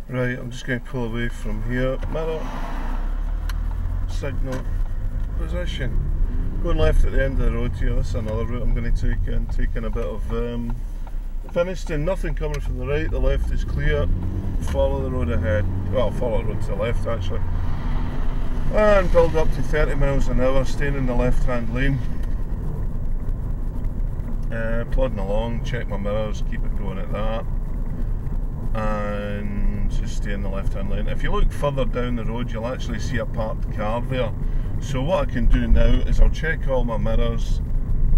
Right, I'm just going to pull away from here. Mirror, signal, position. Going left at the end of the road here. This is another route I'm going to take in. Taking a bit of Finiston, nothing coming from the right, the left is clear. Follow the road ahead. Well, follow the road to the left actually. And build up to 30 miles an hour, staying in the left hand lane. Plodding along, check my mirrors, keep it going at that. And just stay in the left hand lane. If you look further down the road, you'll actually see a parked car there. So what I can do now is I'll check all my mirrors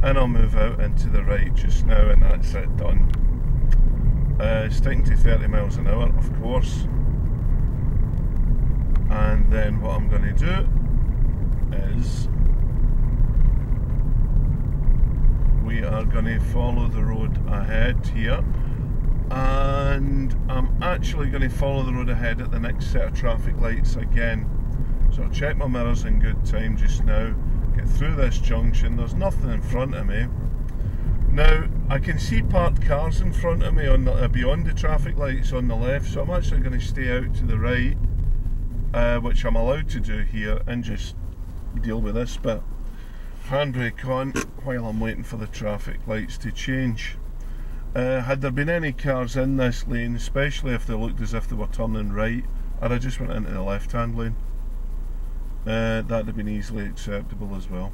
and I'll move out into the right just now, and that's it, done. Sticking to 30 miles an hour, of course. And then what I'm going to do is we are going to follow the road ahead here, and I'm actually going to follow the road ahead at the next set of traffic lights again. So I'll check my mirrors in good time just now, get through this junction. There's nothing in front of me. Now I can see parked cars in front of me on the, beyond the traffic lights on the left, so I'm actually going to stay out to the right, which I'm allowed to do here, and just deal with this bit. Handbrake on while I'm waiting for the traffic lights to change. Had there been any cars in this lane, especially if they looked as if they were turning right, I'd have just went into the left hand lane. That'd have been easily acceptable as well.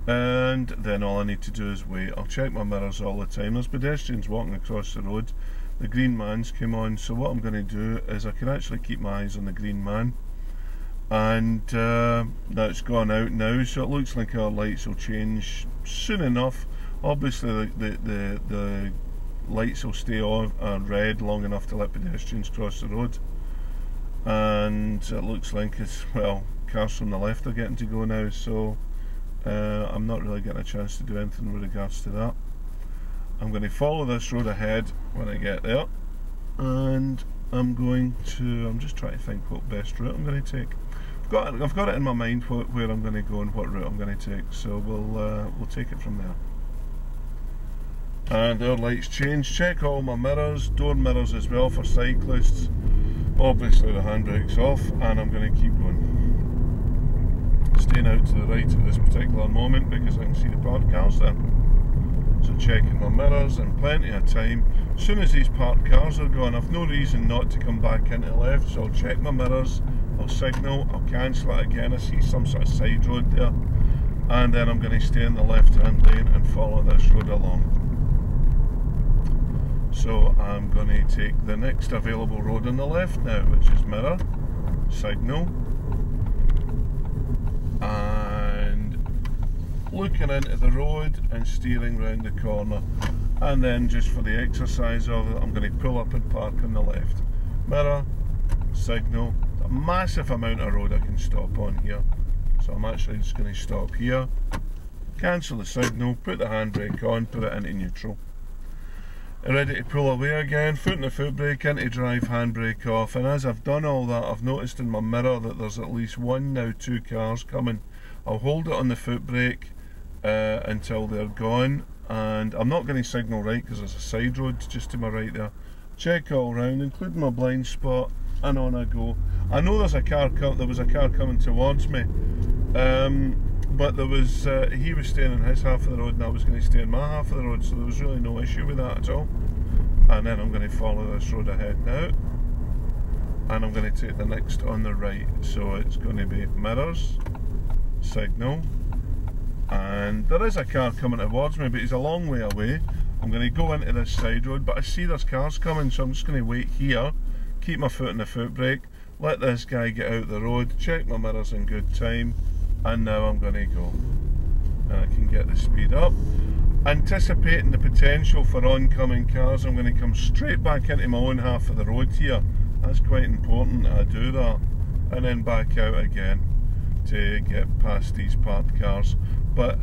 And then all I need to do is wait. I'll check my mirrors all the time. There's pedestrians walking across the road. The green man's came on, so what I'm going to do is I can actually keep my eyes on the green man. And that's gone out now, so it looks like our lights will change soon enough. Obviously the lights will stay on red long enough to let pedestrians cross the road. And it looks like it's, well, cars from the left are getting to go now, so I'm not really getting a chance to do anything with regards to that. I'm going to follow this road ahead when I get there, and I'm just trying to think what best route I'm going to take. I've got it in my mind where I'm going to go and what route I'm going to take, so we'll take it from there. And our lights change. Check all my mirrors, door mirrors as well for cyclists. Obviously the handbrake's off, and I'm going to keep going. Staying out to the right at this particular moment because I can see the parked cars there. So checking my mirrors in plenty of time. As soon as these parked cars are gone, I've no reason not to come back into the left, so I'll check my mirrors, I'll signal, I'll cancel it again. I see some sort of side road there, and then I'm going to stay in the left hand lane and follow this road along. So I'm going to take the next available road on the left now, which is mirror, signal, and looking into the road and steering round the corner. And then just for the exercise of it, I'm going to pull up and park on the left. Mirror, signal, a massive amount of road I can stop on here. So I'm actually just going to stop here, cancel the signal, put the handbrake on, put it into neutral. Ready to pull away again, foot in the foot brake, into drive, handbrake off. And as I've done all that, I've noticed in my mirror that there's at least one, now two cars coming. I'll hold it on the foot brake until they're gone, and I'm not going to signal right because there's a side road just to my right there. Check all round, including my blind spot, and on I go. I know there was a car coming towards me, but there was he was staying in his half of the road and I was going to stay in my half of the road, so there was really no issue with that at all. And then I'm going to follow this road ahead now, and I'm going to take the next on the right. So it's going to be mirrors, signal, and there is a car coming towards me, but he's a long way away. I'm going to go into this side road, but I see there's cars coming, so I'm just going to wait here, keep my foot in the foot brake, let this guy get out the road, check my mirrors in good time, and now I'm going to go. And I can get the speed up. Anticipating the potential for oncoming cars, I'm going to come straight back into my own half of the road here. That's quite important that I do that. And then back out again to get past these parked cars. But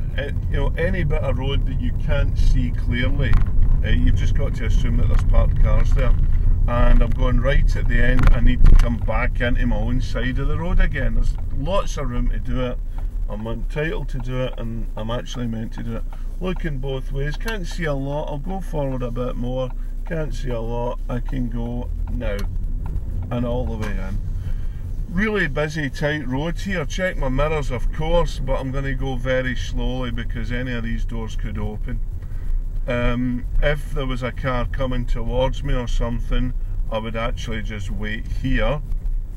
you know, any bit of road that you can't see clearly, you've just got to assume that there's parked cars there. And I'm going right at the end. I need to come back into my own side of the road again. There's lots of room to do it. I'm entitled to do it, and I'm actually meant to do it. Looking both ways, can't see a lot. I'll go forward a bit more. Can't see a lot. I can go now and all the way in. Really busy, tight road here. Check my mirrors, of course, but I'm going to go very slowly because any of these doors could open. If there was a car coming towards me or something, I would actually just wait here.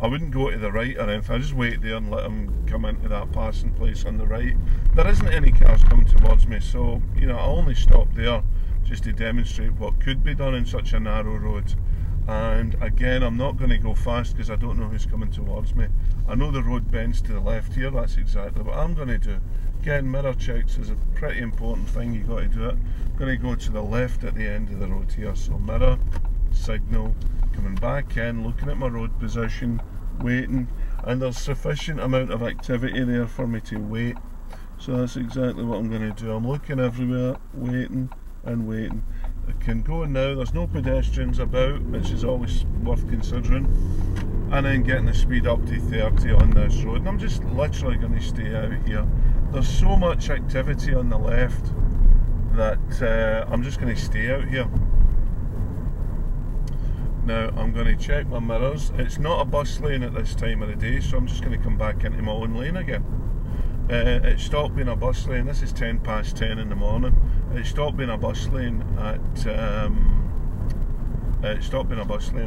I wouldn't go to the right or anything. I just wait there and let them come into that passing place on the right. There isn't any cars coming towards me, so you know, I only stop there just to demonstrate what could be done in such a narrow road. And again, I'm not going to go fast because I don't know who's coming towards me. I know the road bends to the left here. That's exactly what I'm going to do. Again, mirror checks is a pretty important thing. You've got to do it. I'm going to go to the left at the end of the road here. So mirror, signal, coming back in, looking at my road position, waiting, and there's sufficient amount of activity there for me to wait. So that's exactly what I'm going to do. I'm looking everywhere, waiting and waiting. I can go now, there's no pedestrians about, which is always worth considering, and then getting the speed up to 30 on this road, and I'm just literally going to stay out here. There's so much activity on the left that I'm just going to stay out here. Now I'm going to check my mirrors. It's not a bus lane at this time of the day, so I'm just going to come back into my own lane again. It stopped being a bus lane. This is 10 past 10 in the morning. It stopped being a bus lane at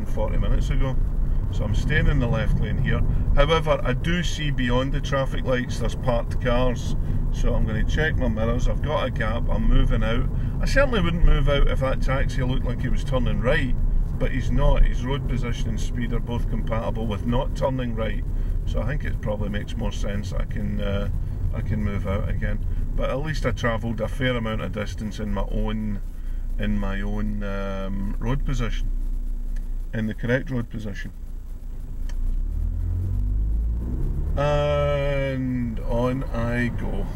40 minutes ago. So I'm staying in the left lane here. However, I do see beyond the traffic lights there's parked cars, so I'm going to check my mirrors. I've got a gap, I'm moving out. I certainly wouldn't move out if that taxi looked like he was turning right, but he's not. His road position and speed are both compatible with not turning right, so I think it probably makes more sense I can move out again. But at least I travelled a fair amount of distance in my own road position, in the correct road position. And on I go.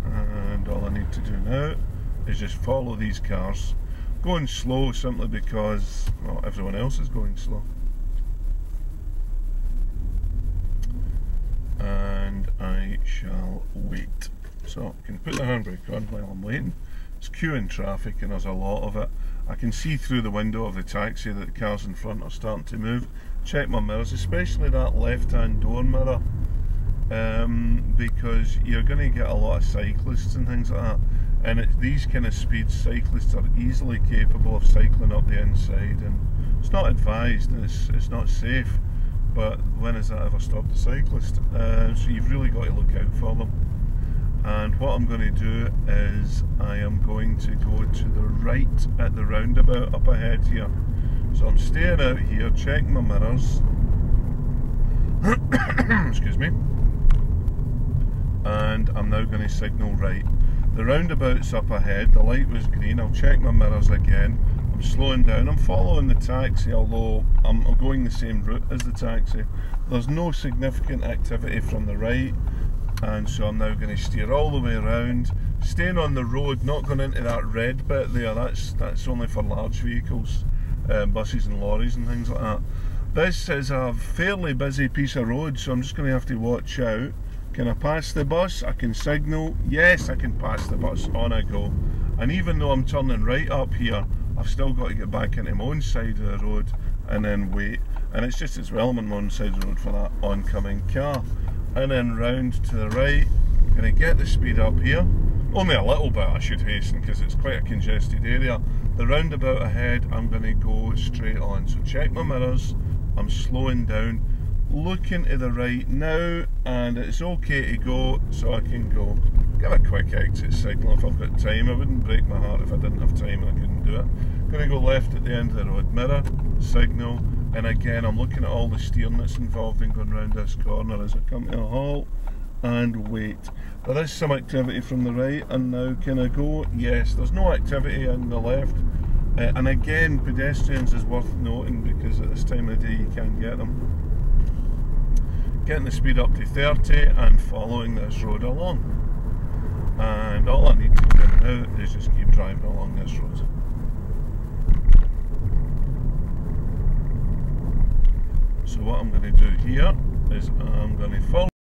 And all I need to do now is just follow these cars. Going slow simply because, well, everyone else is going slow. And I shall wait. So I can put the handbrake on while I'm waiting. It's queuing traffic and there's a lot of it. I can see through the window of the taxi that the cars in front are starting to move. Check my mirrors, especially that left-hand door mirror, because you're going to get a lot of cyclists and things like that. And at these kind of speeds, cyclists are easily capable of cycling up the inside, and it's not advised and it's not safe. But when has that ever stopped a cyclist? So you've really got to look out for them. And what I'm going to do is I am going to go to the right at the roundabout up ahead here. So I'm staying out here, checking my mirrors. Excuse me. And I'm now going to signal right. The roundabout's up ahead, the light was green. I'll check my mirrors again. I'm slowing down. I'm following the taxi, although I'm going the same route as the taxi. There's no significant activity from the right. And so I'm now going to steer all the way around, staying on the road, not going into that red bit there. That's only for large vehicles, buses and lorries and things like that. This is a fairly busy piece of road, so I'm just going to have to watch out. Can I pass the bus? I can signal. Yes, I can pass the bus. On I go. And even though I'm turning right up here, I've still got to get back into my own side of the road and then wait. And it's just as well I'm on my own side of the road for that oncoming car. And then round to the right, I'm going to get the speed up here, only a little bit I should hasten because it's quite a congested area. The roundabout ahead, I'm going to go straight on, so check my mirrors, I'm slowing down, looking to the right now, and it's okay to go, so I can go. Give a quick exit signal if I've got time. I wouldn't break my heart if I didn't have time and I couldn't do it. I'm going to go left at the end of the road, mirror, signal. And again, I'm looking at all the steering that's involved in going round this corner as I come to a halt and wait. There is some activity from the right, and now can I go? Yes, there's no activity on the left. And again, pedestrians is worth noting because at this time of the day you can't get them. Getting the speed up to 30 and following this road along. And all I need to do now is just keep driving along this road. So what I'm going to do here is I'm going to follow